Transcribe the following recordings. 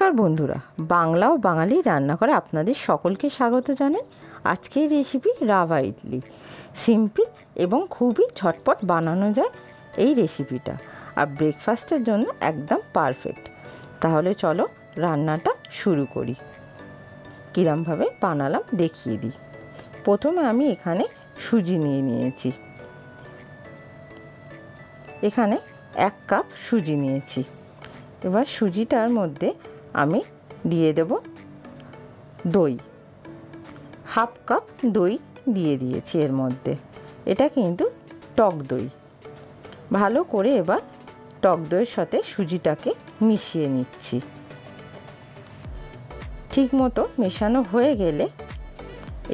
নমস্কার বন্ধুরা, বাংলা ও বাঙালি রান্নাঘরে আপনাদের সকলকে স্বাগত জানাই। আজকের রেসিপি রাভা ইডলি। সিম্পল এবং খুবই ঝটপট বানানো যায় এই রেসিপিটা, আর ব্রেকফাস্টের জন্য একদম পারফেক্ট। তাহলে চলো রান্নাটা শুরু করি। কীরমভাবে বানালাম দেখিয়ে দিই। প্রথমে আমি এখানে সুজি নিয়ে নিয়েছি। এখানে 1 কাপ সুজি নিয়েছি। এবার সুজিটার মধ্যে আমি দিয়ে দেব দই। 1/2 কাপ দই দিয়ে দিয়েছি এর মধ্যে। এটা কিন্তু টক দই। ভালো করে এবার টক দইয়ের সাথে সুজিটাকে মিশিয়ে নিচ্ছি। ঠিক মতো মেশানো হয়ে গেলে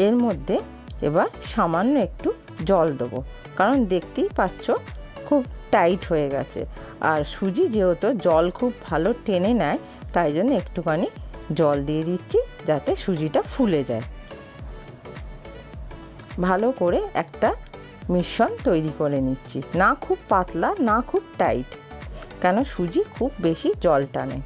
এর মধ্যে এবার সামান্য একটু জল দেবো, কারণ দেখতেই পাচ্ছ খুব টাইট হয়ে গেছে। আর সুজি যেহেতু জল খুব ভালো টেনে নেয়, তাই জন্য একটুখানি জল দিয়ে দিচ্ছি যাতে সুজিটা ফুলে যায়। ভালো করে একটা মিশ্রণ তৈরি করে নিচ্ছি, না খুব পাতলা না খুব টাইট, কেন সুজি খুব বেশি জল টানে।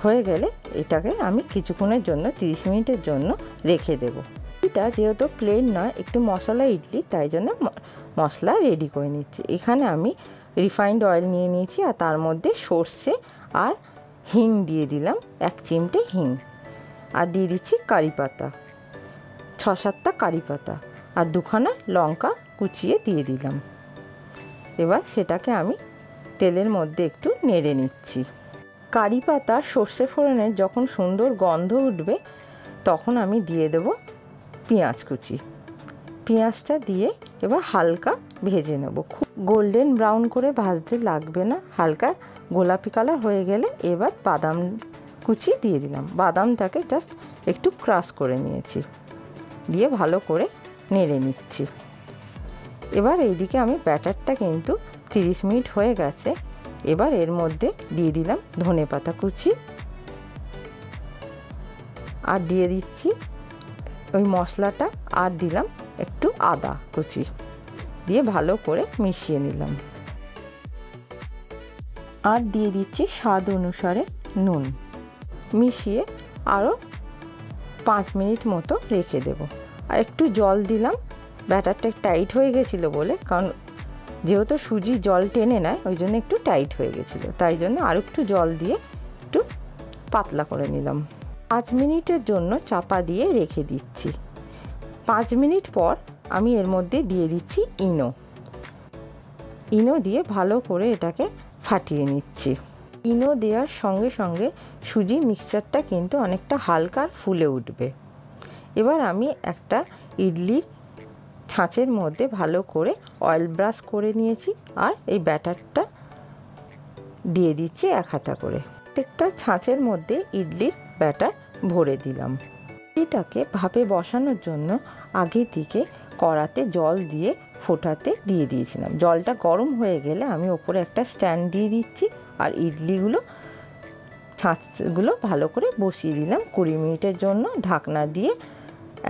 হয়ে গেলে এটাকে আমি কিছুক্ষণের জন্য 30 মিনিটের জন্য রেখে দেবো। এটা যেহেতু প্লেন নয়, একটু মশলা ইডলি, তাই জন্য মশলা রেডি করে নিচ্ছি। এখানে আমি রিফাইন্ড অয়েল নিয়ে নিয়েছি, আর তার মধ্যে সর্ষে আর হিং দিয়ে দিলাম, 1 চিমটে হিং, আর দিয়ে দিচ্ছি কারি পাতা, 6-7টা কারি পাতা, আর 2খানা লঙ্কা কুচিয়ে দিয়ে দিলাম। এবার সেটাকে আমি তেলের মধ্যে একটু নেড়ে নিচ্ছি। কারি পাতা সর্ষে ফোড়নের যখন সুন্দর গন্ধ উঠবে, তখন আমি দিয়ে দেব পেঁয়াজ কুচি। পেঁয়াজটা দিয়ে এবার হালকা ভেজে নেব। খুব গোল্ডেন ব্রাউন করে ভাজতে লাগবে না, হালকা গোলাপি কালার হয়ে গেলে এবার বাদাম কুচি দিয়ে দিলাম। বাদামটাকে জাস্ট একটু ক্রাশ করে নিয়েছি, দিয়ে ভালো করে নেড়ে নিচ্ছি। এবার এইদিকে আমি ব্যাটারটা কিন্তু 30 মিনিট হয়ে গেছে। এবার এর মধ্যে দিয়ে দিলাম ধনেপাতা কুচি, আর দিয়ে দিচ্ছি ওই মশলাটা, আর দিলাম একটু আদা কুচি, দিয়ে ভালো করে মিশিয়ে নিলাম। আর দিয়ে দিচ্ছি স্বাদ অনুসারে নুন। মিশিয়ে আরও 5 মিনিট মতো রেখে দেব। আর একটু জল দিলাম, ব্যাটারটা টাইট হয়ে গেছিলো বলে, কারণ যেহেতু সুজি জল টেনে নেয়, ওই জন্য একটু টাইট হয়ে গেছিলো, তাই জন্য আর একটু জল দিয়ে একটু পাতলা করে নিলাম। 5 মিনিটের জন্য চাপা দিয়ে রেখে দিচ্ছি। 5 মিনিট পর আমি এর মধ্যে দিয়ে দিচ্ছি ইনো দিয়ে ভালো করে এটাকে ফাটিয়ে নিচ্ছি। ইনো দেওয়ার সঙ্গে সঙ্গে সুজি মিক্সচারটা কিন্তু অনেকটা হালকা ফুলে উঠবে। এবার আমি একটা ইডলির ছাঁচের মধ্যে ভালো করে অয়েল ব্রাশ করে নিয়েছি, আর এই ব্যাটারটা দিয়ে দিচ্ছি 1 হাতা করে। প্রত্যেকটা ছাঁচের মধ্যে ইডলির ব্যাটার ভরে দিলাম। এটাকে ভাপে বসানোর জন্য আগে থেকে কড়াতে জল দিয়ে ফোটাতে দিয়ে দিয়েছিলাম। জলটা গরম হয়ে গেলে আমি ওপরে একটা স্ট্যান্ড দিয়ে দিচ্ছি, আর ইডলিগুলো ছাঁচগুলো ভালো করে বসিয়ে দিলাম। 20 মিনিটের জন্য ঢাকনা দিয়ে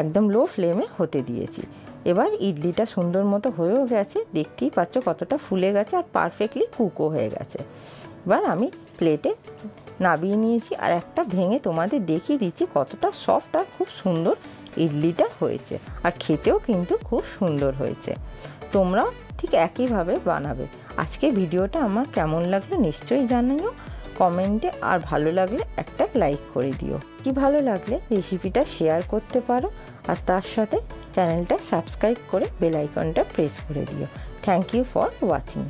একদম লো ফ্লেমে হতে দিয়েছি। এবার ইডলিটা সুন্দর মতো হয়েও গেছে, দেখতেই পাচ্ছ কতটা ফুলে গেছে, আর পারফেক্টলি কুকও হয়ে গেছে। এবার আমি প্লেটে নামিয়ে নিয়েছি, আর একটা ভেঙে তোমাদের দেখিয়ে দিচ্ছি কতটা সফট আর খুব সুন্দর ইডলিটা হয়েছে, আর খেতেও কিন্তু খুব সুন্দর হয়েছে। তোমরাও ঠিক একইভাবে বানাবে। আজকে ভিডিওটা আমার কেমন লাগলো নিশ্চয়ই জানিও কমেন্টে, আর ভালো লাগলে একটা লাইক করে দিও। কি ভালো লাগলে রেসিপিটা শেয়ার করতে পারো, আর তার সাথে চ্যানেলটা সাবস্ক্রাইব করে বেল আইকনটা প্রেস করে দিও। Thank you for watching.